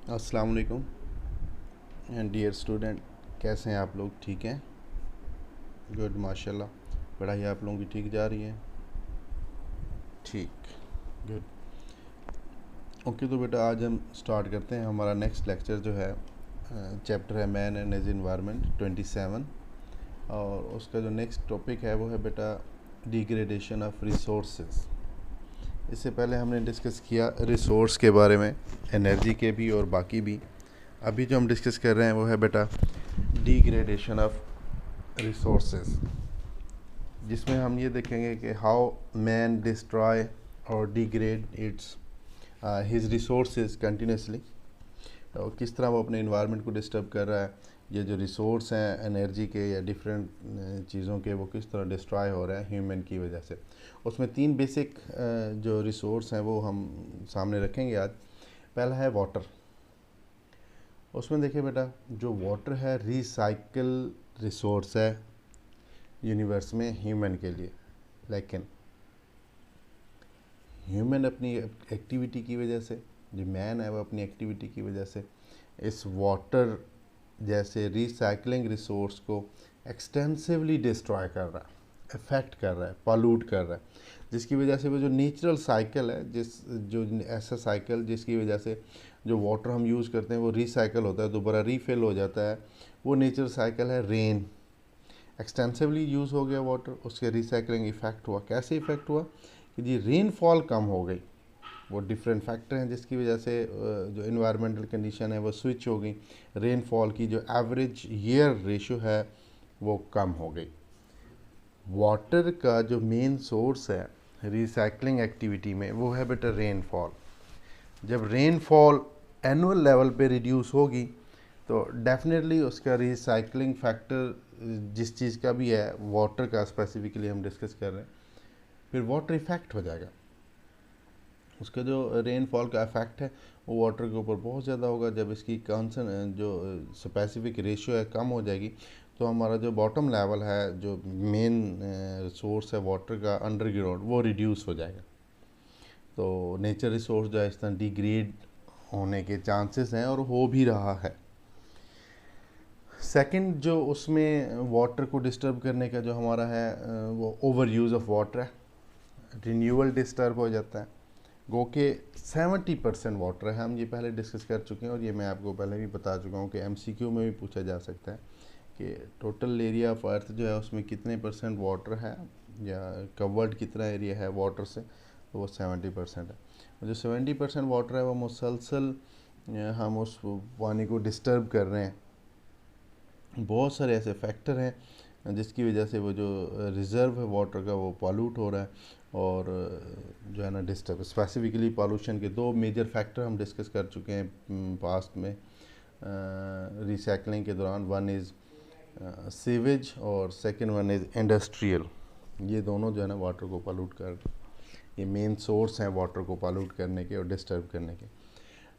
अस्सलाम वालेकुम and dear student, कैसे हैं आप लोग? ठीक हैं? गुड, माशाल्लाह। पढ़ाई आप लोगों की ठीक जा रही है? ठीक, गुड। ओके, तो बेटा आज हम स्टार्ट करते हैं। हमारा नेक्स्ट लेक्चर जो है चैप्टर है मैन एंड हिज इन्वायरमेंट 27, और उसका जो नेक्स्ट टॉपिक है वो है बेटा डिग्रेडेशन ऑफ रिसोर्सेज। इससे पहले हमने डिस्कस किया रिसोर्स के बारे में, एनर्जी के भी और बाकी भी। अभी जो हम डिस्कस कर रहे हैं वो है बेटा डिग्रेडेशन ऑफ रिसोर्सेज, जिसमें हम ये देखेंगे कि हाउ मैन डिस्ट्रॉय और degrade it's his resources continuously, और किस तरह वो अपने इन्वायरमेंट को डिस्टर्ब कर रहा है। ये जो रिसोर्स हैं एनर्जी के या डिफरेंट चीज़ों के, वो किस तरह डिस्ट्रॉय हो रहे हैं ह्यूमन की वजह से। उसमें तीन बेसिक जो रिसोर्स हैं वो हम सामने रखेंगे आज। पहला है वाटर। उसमें देखिए बेटा, जो वाटर है रिसाइकल रिसोर्स है यूनिवर्स में ह्यूमन के लिए, लेकिन ह्यूमन अपनी एक्टिविटी की वजह से, जो मैन है वो अपनी एक्टिविटी की वजह से इस वाटर जैसे रिसाइकलिंग रिसोर्स को एक्सटेंसिवली डिस्ट्रॉय कर रहा है, इफ़ेक्ट कर रहा है, पॉल्यूट कर रहा है, जिसकी वजह से वो जो नेचुरल साइकिल है, जो ऐसा साइकिल जिसकी वजह से जो वाटर हम यूज़ करते हैं वो रिसाइकल होता है, दोबारा रीफिल हो जाता है, वो नेचुरल साइकिल है रेन। एक्सटेंसिवली यूज़ हो गया वाटर, उसके रिसाइकलिंग इफ़ेक्ट हुआ। कैसे इफ़ेक्ट हुआ कि जी रेनफॉल कम हो गई। वो डिफरेंट फैक्टर हैं जिसकी वजह से जो इन्वायरमेंटल कंडीशन है वो स्विच हो गई। रेनफॉल की जो एवरेज ईयर रेशो है वो कम हो गई। वाटर का जो मेन सोर्स है रिसाइकलिंग एक्टिविटी में वो है बेटा रेनफॉल। जब रेनफॉल एनुअल लेवल पे रिड्यूस होगी तो डेफिनेटली उसका रिसाइकलिंग फैक्टर जिस चीज़ का भी है, वाटर का स्पेसिफिकली हम डिस्कस कर रहे हैं, फिर वाटर इफेक्ट हो जाएगा। उसका जो रेनफॉल का इफेक्ट है वो वाटर के ऊपर बहुत ज़्यादा होगा। जब इसकी कॉन्सन जो स्पेसिफिक रेशियो है कम हो जाएगी तो हमारा जो बॉटम लेवल है, जो मेन सोर्स है वाटर का अंडरग्राउंड, वो रिड्यूस हो जाएगा। तो नेचर रिसोर्स जो है इस तरह डिग्रेड होने के चांसेस हैं और हो भी रहा है। सेकंड जो उसमें वाटर को डिस्टर्ब करने का जो हमारा है वो ओवर यूज़ ऑफ वाटर है। रिन्यूअल डिस्टर्ब हो जाता है। गो के 70% वाटर है, हम ये पहले डिस्कस कर चुके हैं और ये मैं आपको पहले भी बता चुका हूँ कि एमसीक्यू में भी पूछा जा सकता है कि टोटल एरिया ऑफ अर्थ जो है उसमें कितने परसेंट वाटर है या कवर्ड कितना एरिया है वाटर से, तो वो 70% है। और जो 70% वाटर है वो मुसलसल हम उस पानी को डिस्टर्ब कर रहे हैं। बहुत सारे ऐसे फैक्टर हैं जिसकी वजह से वो जो रिज़र्व है वाटर का वो पॉल्यूट हो रहा है, और जो है ना डिस्टर्ब। स्पेसिफिकली पॉल्यूशन के दो मेजर फैक्टर हम डिस्कस कर चुके हैं पास्ट में रिसाइकलिंग के दौरान। वन इज़ सीवेज और सेकंड वन इज़ इंडस्ट्रियल। ये दोनों जो है ना वाटर को पॉल्यूट कर, ये मेन सोर्स हैं वाटर को पॉल्यूट करने के और डिस्टर्ब करने के।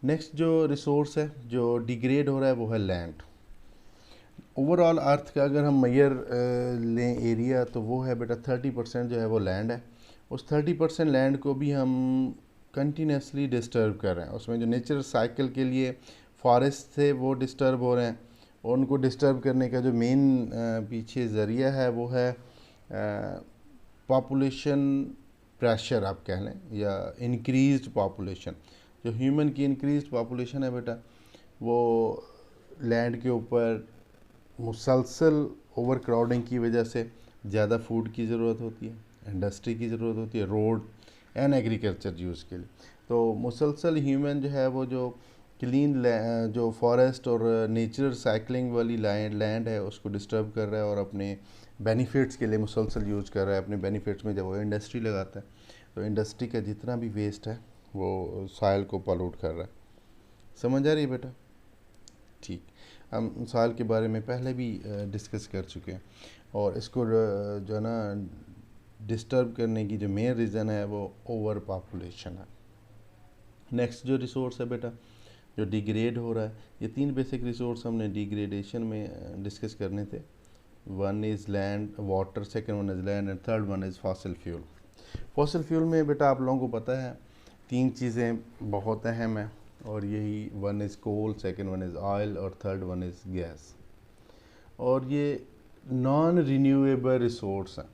नेक्स्ट जो रिसोर्स है जो डिग्रेड हो रहा है वो है लैंड। ओवरऑल अर्थ का अगर हम मैयर लें एरिया, तो वो है बेटा 30% जो है वो लैंड है। उस 30% लैंड को भी हम कंटिन्यूसली डिस्टर्ब कर रहे हैं। उसमें जो नेचुरल साइकिल के लिए फॉरेस्ट थे वो डिस्टर्ब हो रहे हैं, और उनको डिस्टर्ब करने का जो मेन पीछे ज़रिया है वो है पॉपुलेशन प्रेशर आप कह लें, या इंक्रीज्ड पॉपुलेशन। जो ह्यूमन की इंक्रीज्ड पॉपुलेशन है बेटा, वो लैंड के ऊपर मुसलसल ओवर क्राउडिंग की वजह से ज़्यादा फूड की ज़रूरत होती है, इंडस्ट्री की ज़रूरत होती है, रोड एंड एग्रीकल्चर यूज़ के लिए। तो मुसलसल ह्यूमन जो है वो जो क्लीन जो फॉरेस्ट और नेचुरल साइकिलिंग वाली लैंड है उसको डिस्टर्ब कर रहा है, और अपने बेनिफिट्स के लिए मुसलसल यूज़ कर रहा है। अपने बेनिफिट्स में जब वो इंडस्ट्री लगाता है तो इंडस्ट्री का जितना भी वेस्ट है वो सॉइल को पॉल्यूट कर रहा है। समझ आ रही है बेटा? ठीक। हम सॉइल के बारे में पहले भी डिस्कस कर चुके हैं, और इसको जो है ना डिस्टर्ब करने की जो मेन रीज़न है वो ओवर पॉपुलेशन है। नेक्स्ट जो रिसोर्स है बेटा जो डिग्रेड हो रहा है, ये तीन बेसिक रिसोर्स हमने डिग्रेडेशन में डिस्कस करने थे। One is land water, second one is land, and third one is fossil fuel. Fossil fuel में बेटा आप लोगों को पता है तीन चीज़ें बहुत अहम हैं। और यही one is coal, second one is oil और थर्ड वन इज़ गैस। और ये नॉन रिन्यूएबल रिसोर्स हैं,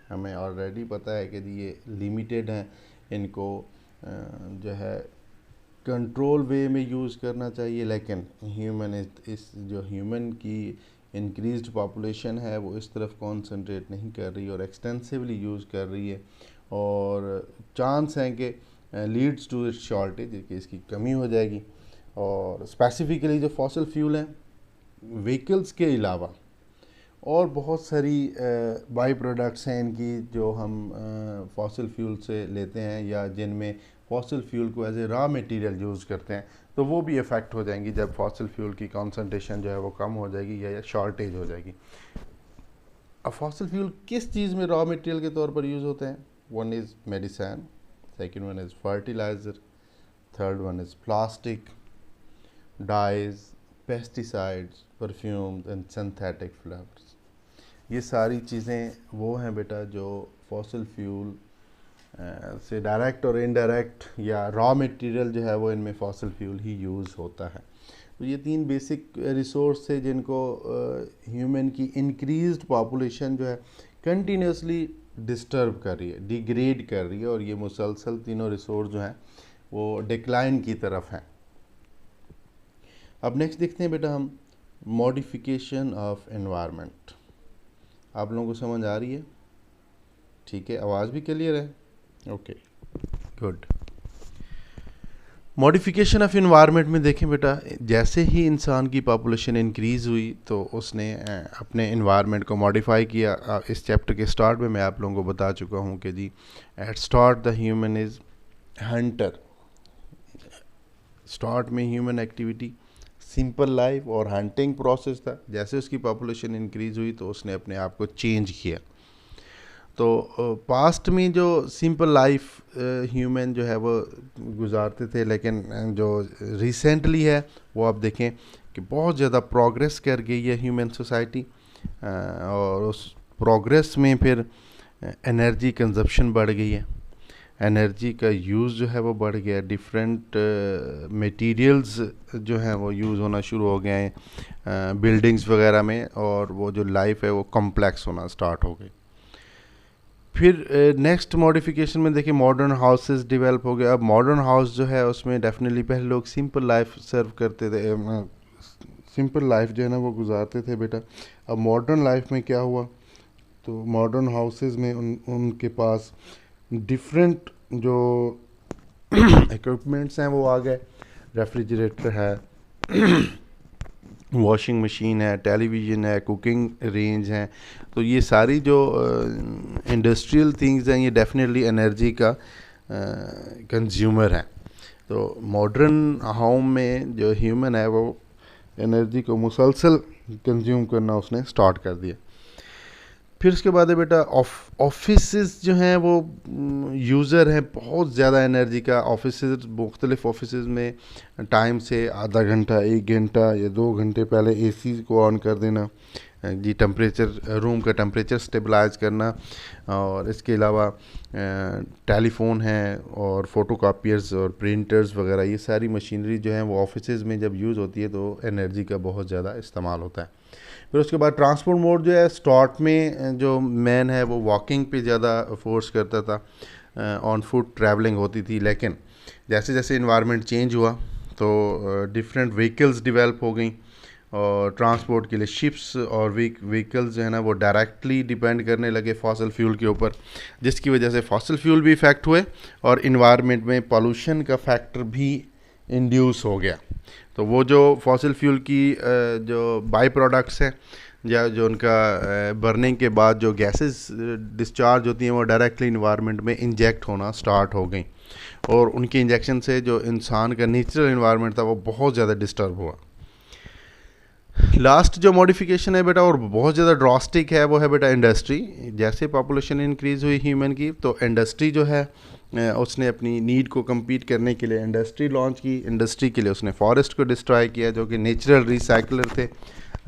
हमें ऑलरेडी पता है कि ये लिमिटेड हैं, इनको जो है कंट्रोल वे में यूज़ करना चाहिए। लेकिन ह्यूमन इस जो ह्यूमन की इंक्रीज्ड पॉपुलेशन है वो इस तरफ कंसंट्रेट नहीं कर रही और एक्सटेंसिवली यूज़ कर रही है, और चांस हैं कि लीड्स टू इट्स शॉर्टेज, कि इसकी कमी हो जाएगी। और स्पेसिफिकली जो फॉसिल फ्यूल हैं, व्हीकल्स के अलावा और बहुत सारी बाई प्रोडक्ट्स हैं इनकी जो हम फॉसिल फ्यूल से लेते हैं, या जिनमें फॉसिल फ्यूल को as a raw material use करते हैं, तो वो भी इफ़ेक्ट हो जाएंगी जब फॉसिल फ्यूल की कंसंट्रेशन जो है वो कम हो जाएगी या शॉर्टेज हो जाएगी। अब फॉसिल फ्यूल किस चीज़ में रॉ मटेरियल के तौर पर यूज़ होते हैं? One is medicine, second one is fertiliser, third one is plastic, dyes, pesticides, perfumes and synthetic flowers. ये सारी चीज़ें वो हैं बेटा जो फॉसिल फ्यूल से डायरेक्ट और इनडायरेक्ट, या रॉ मटेरियल जो है वो इनमें फॉसिल फ्यूल ही यूज़ होता है। तो ये तीन बेसिक रिसोर्स है जिनको ह्यूमन की इंक्रीज्ड पॉपुलेशन जो है कंटिन्यूसली डिस्टर्ब कर रही है, डिग्रेड कर रही है, और ये मुसलसल तीनों रिसोर्स जो हैं वो डिक्लाइन की तरफ हैं। अब नेक्स्ट देखते हैं बेटा हम मॉडिफिकेशन ऑफ एनवायरनमेंट। आप लोगों को समझ आ रही है? ठीक है, आवाज़ भी क्लियर है? Okay, good. Modification of environment में देखें बेटा, जैसे ही इंसान की पॉपुलेशन इंक्रीज़ हुई तो उसने अपने एनवायरनमेंट को मॉडिफाई किया। इस चैप्टर के स्टार्ट में मैं आप लोगों को बता चुका हूँ कि जी at start the human is hunter. Start में ह्यूमन एक्टिविटी सिंपल लाइफ और हंटिंग प्रोसेस था। जैसे उसकी पॉपुलेशन इंक्रीज़ हुई तो उसने अपने आप को चेंज किया। तो पास्ट में जो सिंपल लाइफ ह्यूमन जो है वो गुजारते थे, लेकिन जो रिसेंटली है वो आप देखें कि बहुत ज़्यादा प्रोग्रेस कर गई है ह्यूमन सोसाइटी, और उस प्रोग्रेस में फिर एनर्जी कंजप्शन बढ़ गई है, एनर्जी का यूज़ जो है वो बढ़ गया, डिफरेंट मटेरियल्स जो हैं वो यूज़ होना शुरू हो गए हैं बिल्डिंग्स वगैरह में, और वो जो लाइफ है वो कॉम्प्लेक्स होना स्टार्ट हो गई। फिर नेक्स्ट मॉडिफिकेशन में देखिए मॉडर्न हाउसेस डेवलप हो गए। अब मॉडर्न हाउस जो है उसमें डेफिनेटली पहले लोग सिंपल लाइफ सर्व करते थे, सिंपल लाइफ जो है ना वो गुजारते थे बेटा। अब मॉडर्न लाइफ में क्या हुआ, तो मॉडर्न हाउसेस में उनके पास डिफरेंट जो इक्विपमेंट्स हैं वो आ गए। रेफ्रिजरेटर है, वॉशिंग मशीन है, टेलीविज़न है, कुकिंग रेंज हैं। तो ये सारी जो इंडस्ट्रियल थिंग्स हैं ये डेफिनेटली एनर्जी का कंज्यूमर हैं। तो मॉडर्न होम में जो ह्यूमन है वो एनर्जी को मुसलसल कंज्यूम करना उसने स्टार्ट कर दिया। फिर उसके बाद है बेटा ऑफिसेस जो हैं वो यूज़र हैं बहुत ज़्यादा एनर्जी का। ऑफिसेस मुख्तलिफ ऑफिसेस में टाइम से आधा घंटा, 1 घंटा या 2 घंटे पहले एसी को ऑन कर देना जी, टेम्परेचर, रूम का टेम्परेचर स्टेबलाइज करना। और इसके अलावा टेलीफोन है और फ़ोटोकॉपियर्स और प्रिंटर्स वगैरह, ये सारी मशीनरी जो हैं वो ऑफिसेज़ में जब यूज़ होती है तो एनर्जी का बहुत ज़्यादा इस्तेमाल होता है। फिर उसके बाद ट्रांसपोर्ट मोड जो है, स्टार्ट में जो मैन है वो वॉकिंग पे ज़्यादा फोर्स करता था, ऑन फुट ट्रैवलिंग होती थी। लेकिन जैसे जैसे इन्वायरमेंट चेंज हुआ तो डिफरेंट व्हीकल्स डेवलप हो गई, और ट्रांसपोर्ट के लिए शिप्स और व्हीकल्स जो है ना वो डायरेक्टली डिपेंड करने लगे फॉसिल फ्यूल के ऊपर, जिसकी वजह से फॉसिल फ्यूल भी इफ़ेक्ट हुए और इन्वायरमेंट में पॉल्यूशन का फैक्टर भी इंड्यूस हो गया। तो वो जो फॉसिल फ्यूल की जो बाई प्रोडक्ट्स हैं या जो उनका बर्निंग के बाद जो गैसेस डिस्चार्ज होती हैं वो डायरेक्टली इन्वायरमेंट में इंजेक्ट होना स्टार्ट हो गई, और उनके इंजेक्शन से जो इंसान का नेचुरल इन्वायरमेंट था वो बहुत ज़्यादा डिस्टर्ब हुआ। लास्ट जो मॉडिफिकेशन है बेटा और बहुत ज़्यादा ड्रास्टिक है वो है बेटा इंडस्ट्री। जैसे पॉपुलेशन इंक्रीज़ हुई ह्यूमन की तो इंडस्ट्री जो है उसने अपनी नीड को कम्पीट करने के लिए इंडस्ट्री लॉन्च की। इंडस्ट्री के लिए उसने फॉरेस्ट को डिस्ट्रॉय किया जो कि नेचुरल रिसाइकलर थे,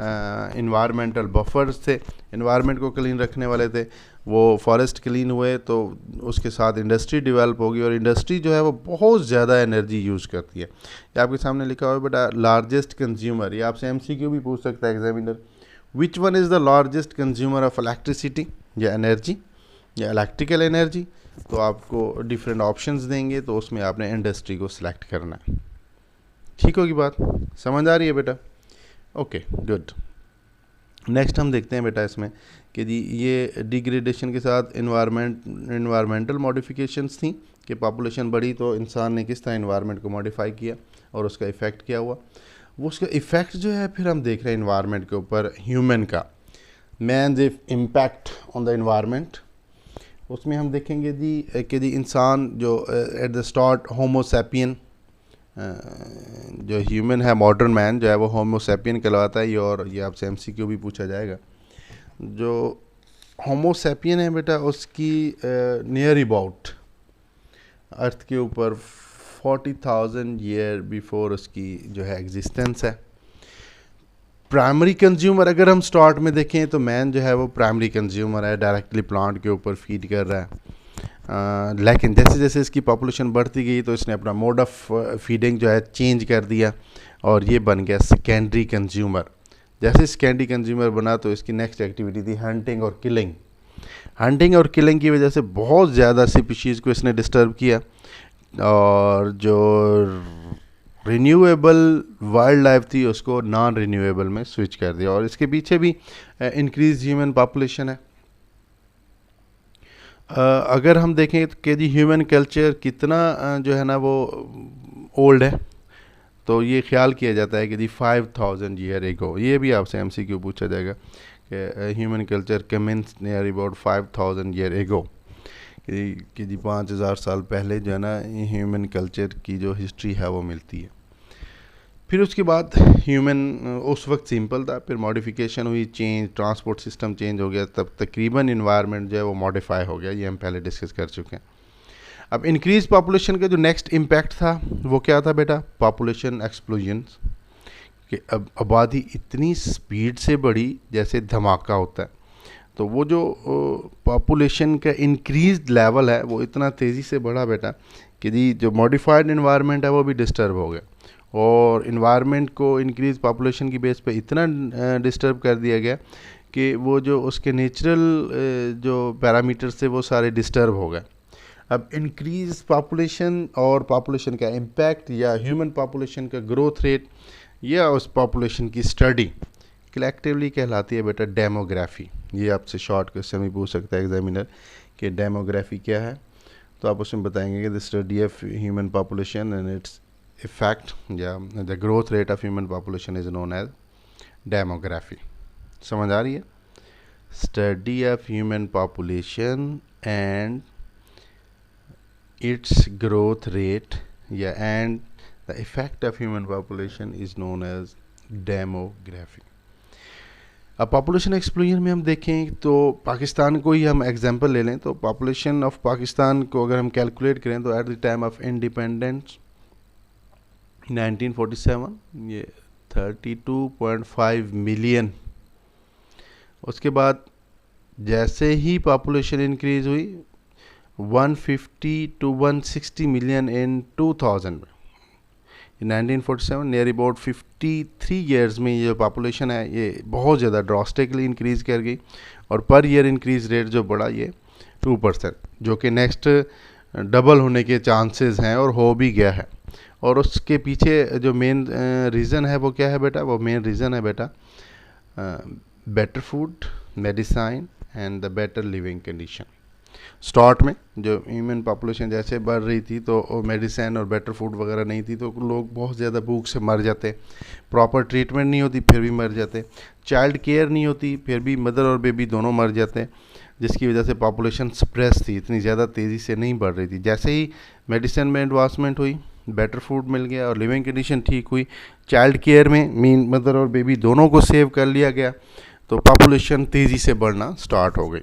इन्वायरमेंटल बफर्स थे, इन्वायरमेंट को क्लीन रखने वाले थे, वो फॉरेस्ट क्लीन हुए तो उसके साथ इंडस्ट्री डेवलप होगी, और इंडस्ट्री जो है वो बहुत ज़्यादा एनर्जी यूज़ करती है। ये आपके सामने लिखा हुआ है बेटा, लार्जेस्ट कंज्यूमर, ये आपसे एमसीक्यू भी पूछ सकता है examiner, which one is the largest consumer of electricity या एनर्जी या इलेक्ट्रिकल एनर्जी, तो आपको डिफरेंट ऑप्शंस देंगे, तो उसमें आपने इंडस्ट्री को सिलेक्ट करना है। ठीक होगी बात, समझ आ रही है बेटा? Okay good. नेक्स्ट हम देखते हैं बेटा इसमें कि जी ये डिग्रेडेशन के साथ इन्वायरमेंटल मॉडिफिकेशंस थी कि पॉपुलेशन बढ़ी तो इंसान ने किस तरह इन्वायरमेंट को मॉडिफाई किया और उसका इफ़ेक्ट क्या हुआ। वो उसका इफ़ेक्ट जो है फिर हम देख रहे हैं इन्वायरमेंट के ऊपर ह्यूमन का, man impact on the environment. उसमें हम देखेंगे जी कि जी इंसान जो एट द स्टार्ट होमोसैपियन, जो ह्यूमन है, मॉडर्न मैन जो है वो होमोसैपियन कहलाता है, और ये आपसे एमसीक्यू भी पूछा जाएगा। जो होमोसैपियन है बेटा उसकी नियर अबाउट अर्थ के ऊपर 40,000 ईयर बिफोर उसकी जो है एग्जिस्टेंस है। प्राइमरी कंज्यूमर अगर हम स्टार्ट में देखें तो मैन जो है वो प्राइमरी कंज्यूमर है, डायरेक्टली प्लांट के ऊपर फीड कर रहा है। लेकिन जैसे जैसे इसकी पॉपुलेशन बढ़ती गई तो इसने अपना मोड ऑफ फीडिंग जो है चेंज कर दिया और ये बन गया सेकेंडरी कंज्यूमर। जैसे सेकेंडरी कंज्यूमर बना तो इसकी नेक्स्ट एक्टिविटी थी हंटिंग और किलिंग। हंटिंग और किलिंग की वजह से बहुत ज़्यादा स्पीशीज़ को इसने डिस्टर्ब किया और जो रिन्यूएबल वाइल्ड लाइफ थी उसको नॉन रिन्यूएबल में स्विच कर दिया, और इसके पीछे भी इंक्रीज ह्यूमन पॉपुलेशन है। अगर हम देखें कि जी ह्यूमन कल्चर कितना जो है ना वो ओल्ड है, तो ये ख्याल किया जाता है कि जी 5,000 ईयर एगो, ये भी आपसे एमसीक्यू पूछा जाएगा कि human culture commence near about 5,000 year ago, कि जी 5,000 साल पहले जो है ना ह्यूमन कल्चर की जो हिस्ट्री है वो मिलती है। फिर उसके बाद ह्यूमन उस वक्त सिंपल था, फिर मॉडिफिकेशन हुई, चेंज, ट्रांसपोर्ट सिस्टम चेंज हो गया, तब तकरीबन इन्वायरमेंट जो है वो मॉडिफाई हो गया। ये हम पहले डिस्कस कर चुके हैं। अब इंक्रीज पॉपुलेशन का जो नेक्स्ट इम्पैक्ट था वो क्या था बेटा? पॉपुलेशन एक्सप्लोजन, कि अब आबादी इतनी स्पीड से बढ़ी जैसे धमाका होता है, तो वो जो पॉपुलेशन का इंक्रीज लेवल है वो इतना तेज़ी से बढ़ा बेटा कि जी जो मॉडिफाइड इन्वायरमेंट है वो भी डिस्टर्ब हो गया, और इन्वायरमेंट को इंक्रीज पॉपुलेशन की बेस पे इतना डिस्टर्ब कर दिया गया कि वो जो उसके नेचुरल जो पैरामीटर्स थे वो सारे डिस्टर्ब हो गए। अब इंक्रीज पॉपुलेशन और पॉपुलेशन का इम्पैक्ट या ह्यूमन पॉपुलेशन का ग्रोथ रेट या उस पॉपुलेशन की स्टडी कलेक्टिवली कहलाती है बेटा डेमोग्राफी। ये आपसे शॉर्ट क्वेश्चन भी पूछ सकता है एग्जामिनर कि डेमोग्राफी क्या है, तो आप उसमें बताएंगे कि the study of human population and its effect या the growth rate of human population is known as demography. समझ आ रही है? Study of human population and its growth rate या and the effect of human population is known as demography. अब population explosion में हम देखें तो पाकिस्तान को ही हम एग्जांपल ले लें, तो पॉपुलेशन ऑफ पाकिस्तान को अगर हम कैलकुलेट करें तो eight the time of independence 1947 ये 32.5 मिलियन। उसके बाद जैसे ही पॉपुलेशन इंक्रीज हुई 150 to 160 मिलियन इन 2000 में। 1947 नियर अबाउट 53 ईयर्स में ये जो पॉपुलेशन है ये बहुत ज़्यादा ड्रास्टिकली इंक्रीज़ कर गई, और पर ईयर इंक्रीज रेट जो बढ़ा ये 2%, जो कि नेक्स्ट डबल होने के चांसेस हैं और हो भी गया है। और उसके पीछे जो मेन रीज़न है वो क्या है बेटा? वो मेन रीज़न है बेटा better food, medicine and the better living condition. Start में जो ह्यूमन पॉपुलेशन जैसे बढ़ रही थी तो मेडिसिन और बेटर फूड वगैरह नहीं थी, तो लोग बहुत ज़्यादा भूख से मर जाते, प्रॉपर ट्रीटमेंट नहीं होती फिर भी मर जाते, चाइल्ड केयर नहीं होती फिर भी मदर और बेबी दोनों मर जाते, जिसकी वजह से पॉपुलेशन सप्रेस थी, इतनी ज़्यादा तेज़ी से नहीं बढ़ रही थी। जैसे ही मेडिसिन में एडवांसमेंट हुई, बेटर फूड मिल गया और लिविंग कंडीशन ठीक हुई, चाइल्ड केयर में मीन मदर और बेबी दोनों को सेव कर लिया गया, तो पॉपुलेशन तेज़ी से बढ़ना स्टार्ट हो गई।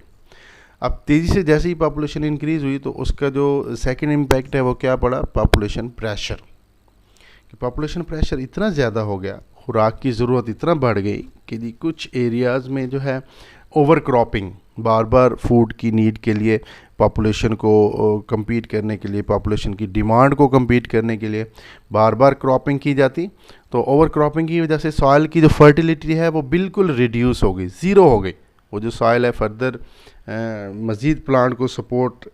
अब तेज़ी से जैसे ही पॉपुलेशन इंक्रीज़ हुई तो उसका जो सेकंड इम्पैक्ट है वो क्या पड़ा? Population pressure. कि पॉपुलेशन प्रेशर इतना ज़्यादा हो गया, खुराक की ज़रूरत इतना बढ़ गई कि जी कुछ एरियाज़ में जो है ओवर क्रॉपिंग, बार बार फूड की नीड के लिए पॉपुलेशन को compete करने के लिए, पॉपुलेशन की डिमांड को compete करने के लिए बार बार क्रॉपिंग की जाती, तो ओवर क्रॉपिंग की वजह से सॉइल की जो फर्टिलिटी है वो बिल्कुल रिड्यूस हो गई, ज़ीरो हो गई। वो जो सॉइल है फर्दर मज़ीद प्लांट को सपोर्ट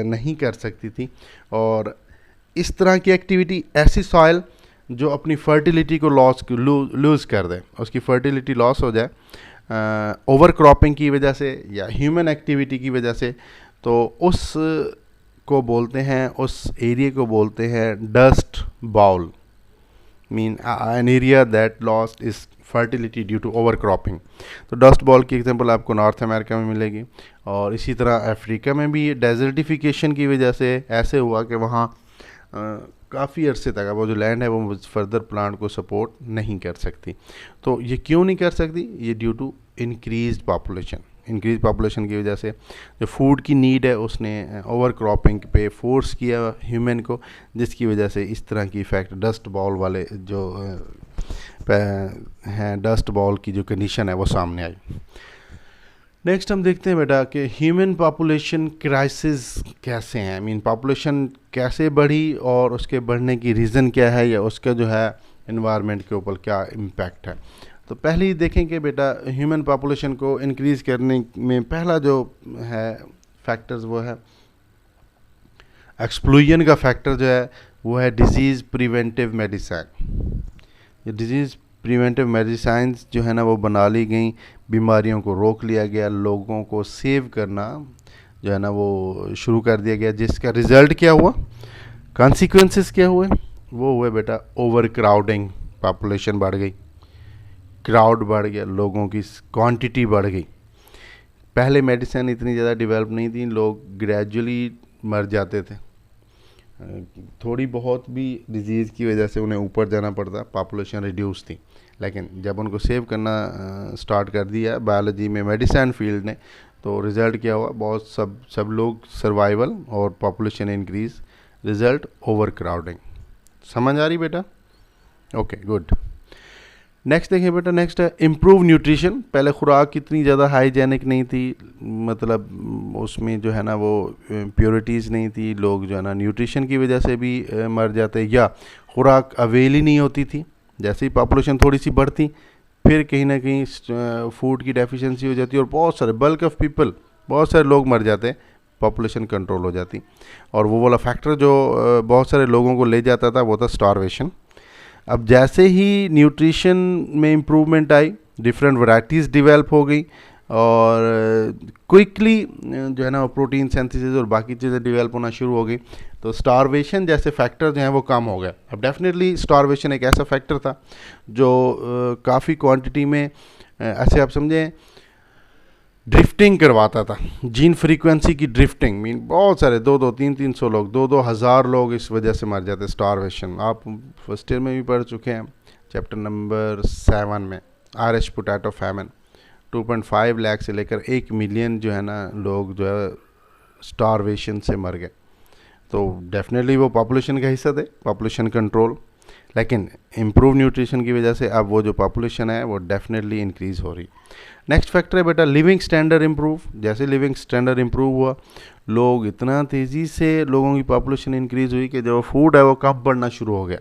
नहीं कर सकती थी। और इस तरह की एक्टिविटी, ऐसी सॉइल जो अपनी फर्टिलिटी को लूज़ कर दे, उसकी फर्टिलिटी लॉस हो जाए ओवर क्रॉपिंग की वजह से या ह्यूमन एक्टिविटी की वजह से, तो उस को बोलते हैं, उस एरिया को बोलते हैं dust bowl, mean an area that lost is fertility due to over cropping. तो डस्ट बॉल की एग्जांपल आपको नॉर्थ अमेरिका में मिलेगी, और इसी तरह अफ्रीका में भी डेजर्टिफिकेशन की वजह से ऐसे हुआ कि वहाँ काफ़ी अरसे तक वो जो लैंड है वो फर्दर प्लांट को सपोर्ट नहीं कर सकती। तो ये क्यों नहीं कर सकती? ये due to increased population. Increase population की वजह से जो फूड की नीड है उसने ओवर क्रॉपिंग पे फोर्स किया ह्यूमन को, जिसकी वजह से इस तरह की इफ़ेक्ट डस्ट बॉल वाले जो हैं, डस्ट बॉल की जो कंडीशन है वो सामने आई। नेक्स्ट हम देखते हैं बेटा कि ह्यूमन पॉपुलेशन क्राइसिस कैसे हैं, मीन पॉपुलेशन कैसे बढ़ी और उसके बढ़ने की रीज़न क्या है, या उसका जो है इन्वायरमेंट के ऊपर क्या इम्पैक्ट है। तो पहले ही देखें कि बेटा ह्यूमन पॉपुलेशन को इंक्रीज़ करने में पहला जो है फैक्टर्स वो है एक्सप्लोजन का फैक्टर जो है वो है डिजीज़ प्रिवेंटिव मेडिसिन। ये डिजीज़ प्रिवेंटिव मेडिसिन जो है ना वो बना ली गई, बीमारियों को रोक लिया गया, लोगों को सेव करना जो है ना वो शुरू कर दिया गया, जिसका रिज़ल्ट क्या हुआ, कॉन्सिक्वेंसेस क्या हुए, वो हुए बेटा ओवर क्राउडिंग, पॉपुलेशन बढ़ गई, क्राउड बढ़ गया, लोगों की क्वांटिटी बढ़ गई। पहले मेडिसिन इतनी ज़्यादा डेवलप नहीं थी, लोग ग्रेजुअली मर जाते थे, थोड़ी बहुत भी डिजीज़ की वजह से उन्हें ऊपर जाना पड़ता, पॉपुलेशन रिड्यूस थी। लेकिन जब उनको सेव करना स्टार्ट कर दिया बायोलॉजी में, मेडिसिन फील्ड ने, तो रिज़ल्ट क्या हुआ, बहुत सब लोग सर्वाइवल और population increase, result over crowding. समझ आ रही बेटा? Okay good. नेक्स्ट देखिए बेटा, नेक्स्ट है इम्प्रूव न्यूट्रिशन। पहले खुराक कितनी ज़्यादा हाइजेनिक नहीं थी, मतलब उसमें जो है ना वो प्योरिटीज़ नहीं थी, लोग जो है ना न्यूट्रिशन की वजह से भी मर जाते, या खुराक अवेल ही नहीं होती थी। जैसे ही पॉपुलेशन थोड़ी सी बढ़ती फिर कहीं ना कहीं फूड की डेफिशिएंसी हो जाती और बहुत सारे बल्क ऑफ पीपल, बहुत सारे लोग मर जाते, पॉपुलेशन कंट्रोल हो जाती। और वो वाला फैक्टर जो बहुत सारे लोगों को ले जाता था वो था स्टारवेशन। अब जैसे ही न्यूट्रिशन में इम्प्रूवमेंट आई, डिफरेंट वैरायटीज़ डेवलप हो गई और क्विकली जो है ना प्रोटीन सिंथेसिस और बाकी चीज़ें डेवलप होना शुरू हो गई, तो स्टारवेशन जैसे फैक्टर जो हैं वो कम हो गए। अब डेफिनेटली स्टारवेशन एक ऐसा फैक्टर था जो काफ़ी क्वांटिटी में ऐसे आप समझें ड्रिफ्टिंग करवाता था, जीन फ्रीक्वेंसी की ड्रिफ्टिंग, मीन बहुत सारे 2-2, 300 लोग, 2-2 हज़ार लोग इस वजह से मर जाते, स्टारवेशन। आप फर्स्ट ईयर में भी पढ़ चुके हैं, चैप्टर नंबर 7 में, आयरिश पोटैटो फैमिन। 2.5 लाख से लेकर 1 मिलियन जो है ना लोग जो है स्टारवेशन से मर गए। तो डेफिनेटली वो पॉपुलेशन का हिस्सा थे, पॉपुलेशन कंट्रोल, लेकिन इम्प्रूव न्यूट्रिशन की वजह से अब वो जो पॉपुलेशन है वो डेफिनेटली इंक्रीज़ हो रही। नेक्स्ट फैक्टर है बेटा लिविंग स्टैंडर्ड इम्प्रूव। जैसे लिविंग स्टैंडर्ड इम्प्रूव हुआ, लोग इतना तेज़ी से लोगों की पॉपुलेशन इंक्रीज़ हुई कि जो फूड है वो कम बढ़ना शुरू हो गया।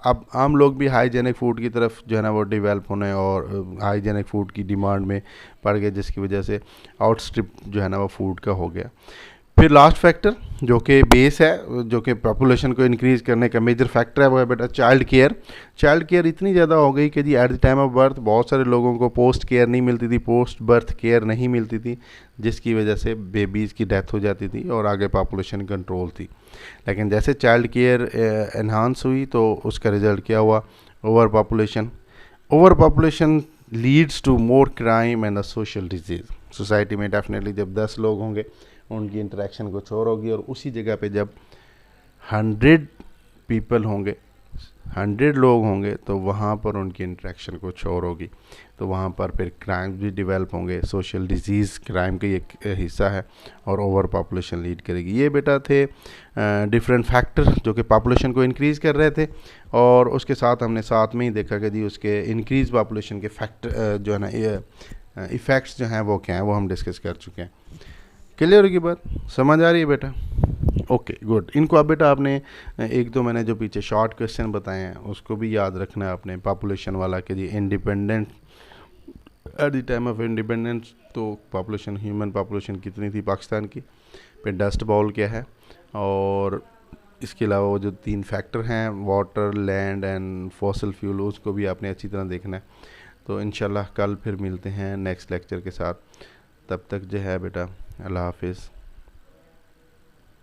अब आम लोग भी हाइजेनिक फूड की तरफ जो है ना वो डेवलप होने और हाइजेनिक फूड की डिमांड में पड़ गए, जिसकी वजह से आउटस्ट्रिप जो है ना वो फूड का हो गया। फिर लास्ट फैक्टर जो कि बेस है, जो कि पॉपुलेशन को इंक्रीज़ करने का मेजर फैक्टर है, वो है बेटा चाइल्ड केयर। चाइल्ड केयर इतनी ज़्यादा हो गई कि जी at the time of birth बहुत सारे लोगों को पोस्ट केयर नहीं मिलती थी, पोस्ट बर्थ केयर नहीं मिलती थी, जिसकी वजह से बेबीज़ की डेथ हो जाती थी और आगे पॉपुलेशन कंट्रोल थी। लेकिन जैसे चाइल्ड केयर एनहांस हुई तो उसका रिज़ल्ट क्या हुआ, over population. Over population leads to more crime and a social disease. Society में डेफिनेटली जब 10 लोग होंगे उनकी इंटरेक्शन कुछ और होगी, और उसी जगह पे जब 100 पीपल होंगे 100 लोग होंगे तो वहाँ पर उनकी इंटरेक्शन कुछ और होगी, तो वहाँ पर फिर क्राइम भी डेवलप होंगे। सोशल डिजीज़ क्राइम का एक हिस्सा है और ओवर पॉपुलेशन लीड करेगी। ये बेटा थे डिफरेंट फैक्टर जो कि पॉपुलेशन को इंक्रीज़ कर रहे थे, और उसके साथ हमने साथ में ही देखा कि जी उसके इंक्रीज़ पॉपुलेशन के फैक्टर जो है ना इफ़ेक्ट्स जो हैं वो क्या हैं, वो हम डिस्कस कर चुके हैं। क्लियर होगी बात, समझ आ रही है बेटा? Okay good. इनको अब बेटा आपने एक दो मैंने जो पीछे शॉर्ट क्वेश्चन बताए हैं उसको भी याद रखना है आपने। पॉपुलेशन वाला कि जी independent at the time of independence तो पॉपुलेशन, ह्यूमन पॉपुलेशन कितनी थी पाकिस्तान की, फिर डस्ट बाउल क्या है, और इसके अलावा वो जो 3 फैक्टर हैं water, land and fossil fuel, उसको भी आपने अच्छी तरह देखना है। तो इंशाल्लाह कल फिर मिलते हैं नेक्स्ट लेक्चर के साथ। तब तक जो है बेटा अल्लाह हाफिज़।